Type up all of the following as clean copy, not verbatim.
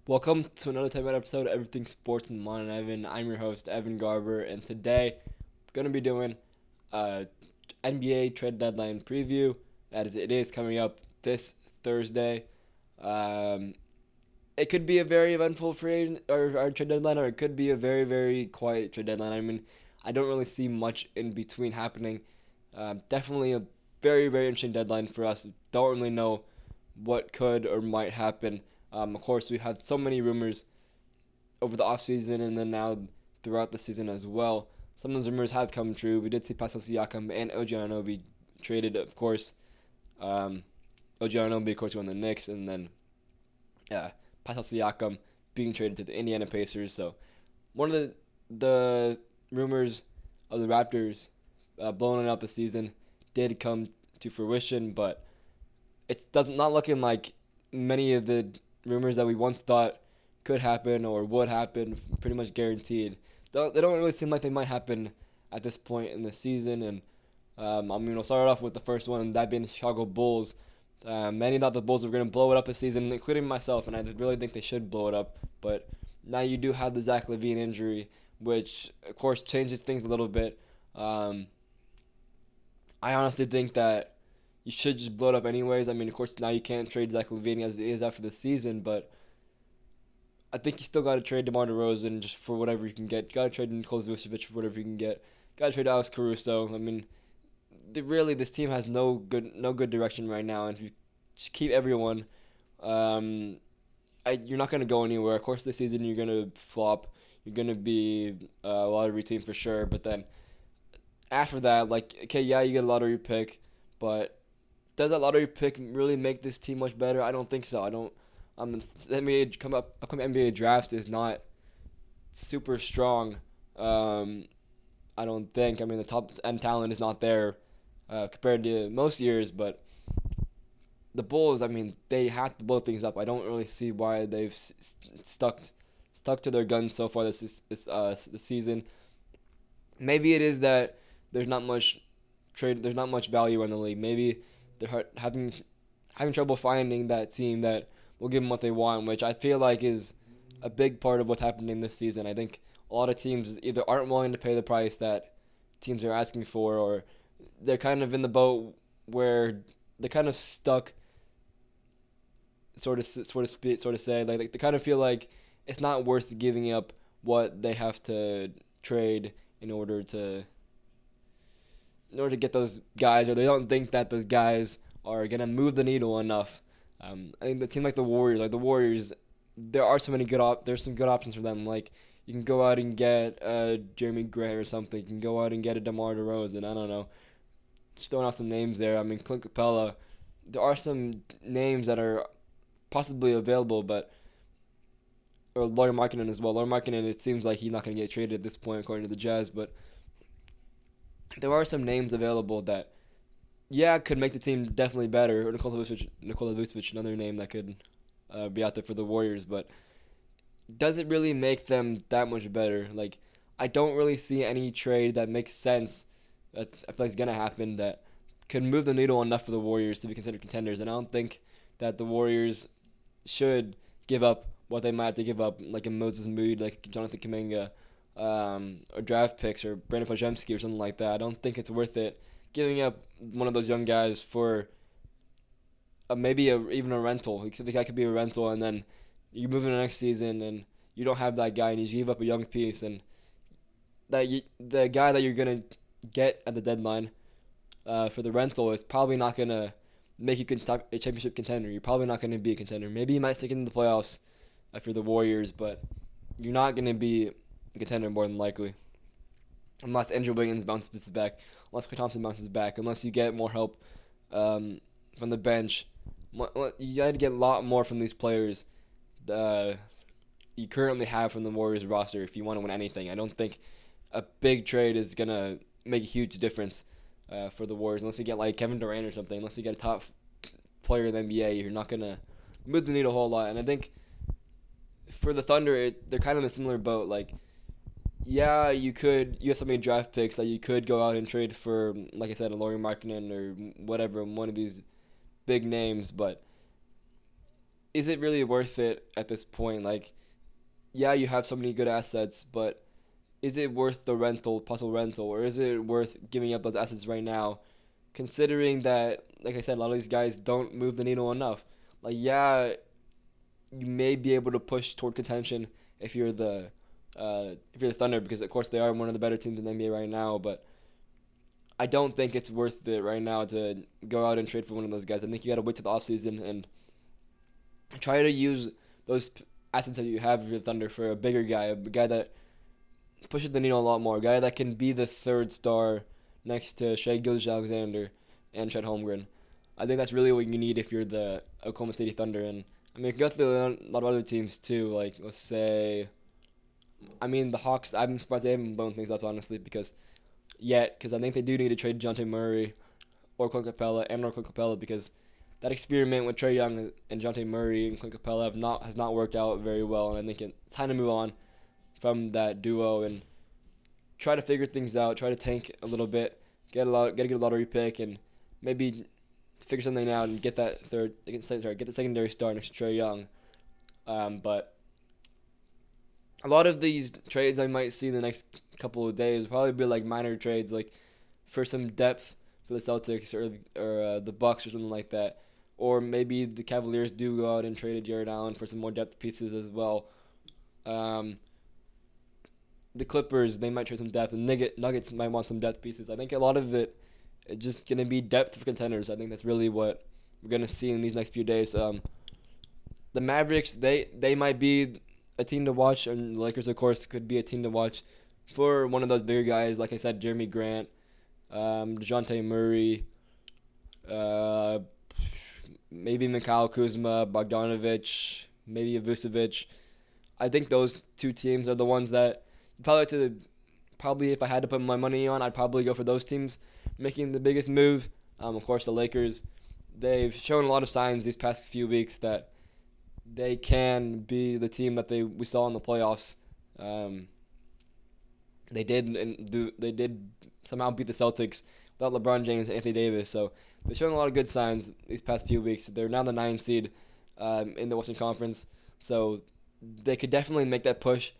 Welcome to another type of episode of Everything Sports with Aman and Evan. I'm your host, Evan Garber, and today I'm going to be doing a NBA trade deadline preview, as it is coming up this Thursday. Um, it could be a very eventful free or trade deadline, or it could be a very, very quiet trade deadline. I mean, I don't really see much in between happening. Definitely a very, very interesting deadline for us. Don't really know what could or might happen. Of course, we had so many rumors over the offseason and then now throughout the season as well. Some of those rumors have come true. We did see Pascal Siakam and OG Anunoby traded, of course. Um, OG Anunoby, of course, won the Knicks, and then Pascal Siakam being traded to the Indiana Pacers. So one of the rumors of the Raptors blowing up the season did come to fruition, but it's doesn't not looking like many of the rumors that we once thought could happen or would happen pretty much guaranteed. They don't really seem like they might happen at this point in the season. And we'll start off with the first one, that being the Chicago Bulls. Many thought the Bulls were going to blow it up this season, including myself, and I really think they should blow it up. But now you do have the Zach LaVine injury, which of course changes things a little bit. Um, I honestly think that you should just blow it up anyways. I mean, of course, now you can't trade Zach LaVine as it is after the season, but I think you still got to trade DeMar DeRozan just for whatever you can get. Got to trade Nikola Vucevic for whatever you can get. Got to trade Alex Caruso. I mean, really, this team has no good direction right now. And if you just keep everyone, um, you're not gonna go anywhere. Of course, this season you're gonna flop. You're gonna be a lottery team for sure. But then after that, like, okay, yeah, you get a lottery pick, but does that lottery pick really make this team much better? I don't think so. I don't. The NBA upcoming NBA draft is not super strong. Um, I don't think. I mean, the top end talent is not there compared to most years, but the Bulls. I mean, they have to blow things up. I don't really see why they've stuck to their guns so far this season. Maybe it is that there's not much there's not much value in the league. Maybe they're having trouble finding that team that will give them what they want, which I feel like is a big part of what's happening this season. I think a lot of teams either aren't willing to pay the price that teams are asking for, or they're kind of in the boat where they're kind of stuck, sort of say, like they kind of feel like it's not worth giving up what they have to trade in order to get those guys, or they don't think that those guys are gonna move the needle enough. I think the team like the Warriors, there are so many there's some good options for them. Like you can go out and get Jeremy Grant or something. You can go out and get a DeMar DeRozan. I don't know, just throwing out some names there. I mean, Clint Capella. There are some names that are possibly available, but or Laurie Markkinen as well. Laurie Markkinen, it seems like he's not going to get traded at this point, according to the Jazz. But there are some names available that, yeah, could make the team definitely better. Or Nikola Vucevic, another name that could be out there for the Warriors. But does it really make them that much better? Like, I don't really see any trade that makes sense. That I feel like is gonna happen that could move the needle enough for the Warriors to be considered contenders. And I don't think that the Warriors should give up what they might have to give up, like in Moses Moody, like Jonathan Kuminga, or draft picks, or Brandon Podziemski, or something like that. I don't think it's worth it giving up one of those young guys for even a rental. The guy could be a rental, and then you move in the next season, and you don't have that guy, and you give up a young piece, and the guy that you're gonna get at the deadline for the rental is probably not gonna make you a championship contender. You're probably not gonna be a contender. Maybe you might stick in the playoffs for the Warriors, but you're not gonna be a contender more than likely, unless Andrew Wiggins bounces back, unless Klay Thompson bounces back, unless you get more help from the bench. You got to get a lot more from these players you currently have from the Warriors roster if you want to win anything. I don't think a big trade is going to make a huge difference for the Warriors, unless you get like Kevin Durant or something. Unless you get a top player in the NBA, you're not going to move the needle a whole lot. And I think for the Thunder, they're kind of in a similar boat. Like, yeah, you have so many draft picks that you could go out and trade for, like I said, a Laurie Markkinen or whatever, one of these big names, but is it really worth it at this point? Like, yeah, you have so many good assets, but is it worth the possible rental, or is it worth giving up those assets right now? Considering that, like I said, a lot of these guys don't move the needle enough. Like, yeah, you may be able to push toward contention if you're the Thunder, because of course they are one of the better teams in the NBA right now. But I don't think it's worth it right now to go out and trade for one of those guys. I think you got to wait till the offseason and try to use those assets that you have for the Thunder for a bigger guy, a guy that pushes the needle a lot more, a guy that can be the third star next to Shai Gilgeous-Alexander and Chet Holmgren. I think that's really what you need if you're the Oklahoma City Thunder. And I mean, you got a lot of other teams too. Like, let's say, I mean, the Hawks. I'm surprised they haven't blown things up, honestly, because I think they do need to trade Dejounte Murray or Clint Capella, because that experiment with Trae Young and Dejounte Murray and Clint Capella has not worked out very well, and I think it's time to move on from that duo and try to figure things out. Try to tank a little bit, get a good lottery pick, and maybe figure something out and get the secondary star next to Trae Young. But a lot of these trades I might see in the next couple of days will probably be like minor trades, like for some depth for the Celtics or the Bucks or something like that. Or maybe the Cavaliers do go out and trade Jared Allen for some more depth pieces as well. The Clippers, they might trade some depth. The Nuggets might want some depth pieces. I think a lot of it is just going to be depth for contenders. I think that's really what we're going to see in these next few days. The Mavericks, they might be a team to watch, and the Lakers, of course, could be a team to watch for one of those bigger guys. Like I said, Jeremy Grant, DeJounte Murray, maybe Mikhail Kuzma, Bogdanovic, maybe Vucevic. I think those two teams are the ones that probably if I had to put my money on, I'd probably go for those teams making the biggest move. Of course, the Lakers, they've shown a lot of signs these past few weeks that they can be the team that we saw in the playoffs. They did somehow beat the Celtics without LeBron James and Anthony Davis. So they've shown a lot of good signs these past few weeks. They're now the 9th seed in the Western Conference, so they could definitely make that push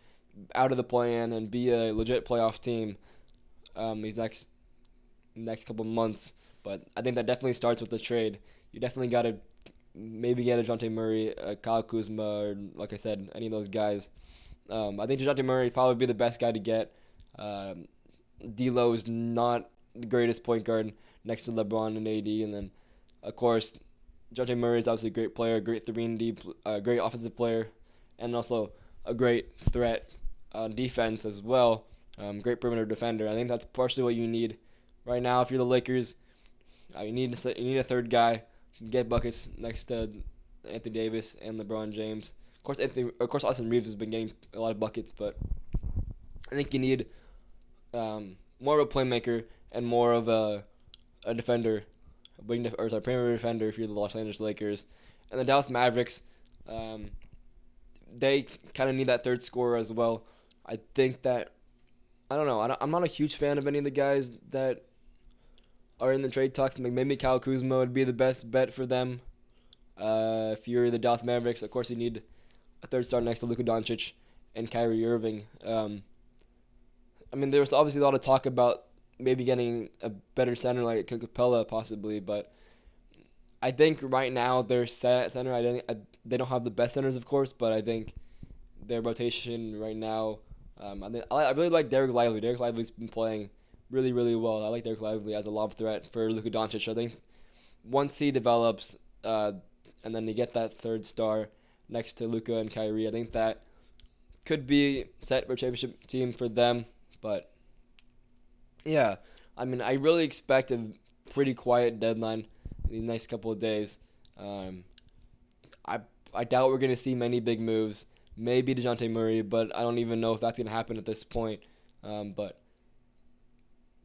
out of the play-in and be a legit playoff team these next couple months. But I think that definitely starts with the trade. You definitely got to maybe get a DeJounte Murray, Kyle Kuzma, or like I said, any of those guys. I think DeJounte Murray would probably be the best guy to get. D'Lo is not the greatest point guard next to LeBron and AD, and then of course DeJounte Murray is obviously a great player, great 3-and-D, great offensive player, and also a great threat on defense as well. Great perimeter defender. I think that's partially what you need right now if you're the Lakers. You need a third guy, get buckets next to Anthony Davis and LeBron James. Of course, Austin Reeves has been getting a lot of buckets, but I think you need more of a playmaker and more of a defender, perimeter defender if you're the Los Angeles Lakers. And the Dallas Mavericks, they kind of need that third scorer as well. I think that, I don't know, I'm not a huge fan of any of the guys that are in the trade talks. Maybe Kyle Kuzma would be the best bet for them. If you're the Dallas Mavericks, of course you need a third star next to Luka Doncic and Kyrie Irving. There was obviously a lot of talk about maybe getting a better center like Capella possibly, but I think right now they're set at center. They don't have the best centers, of course, but I think their rotation right now, I really like Derek Lively. Derek Lively's been playing really, really well. I like Derek Lively as a lob threat for Luka Doncic. I think once he develops, and then you get that third star next to Luka and Kyrie, I think that could be set for a championship team for them. But yeah, I really expect a pretty quiet deadline in the next couple of days. I doubt we're gonna see many big moves. Maybe DeJounte Murray, but I don't even know if that's gonna happen at this point. But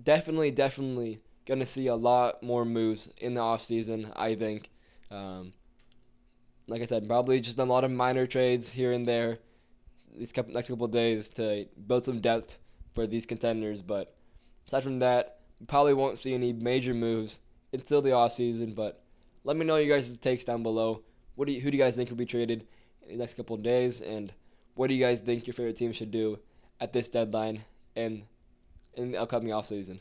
definitely gonna see a lot more moves in the offseason, I think. Like I said, probably just a lot of minor trades here and there next couple of days to build some depth for these contenders. But aside from that, we probably won't see any major moves until the offseason. But let me know you guys' takes down below. who do you guys think will be traded in the next couple of days, and what do you guys think your favorite team should do at this deadline and in the upcoming offseason?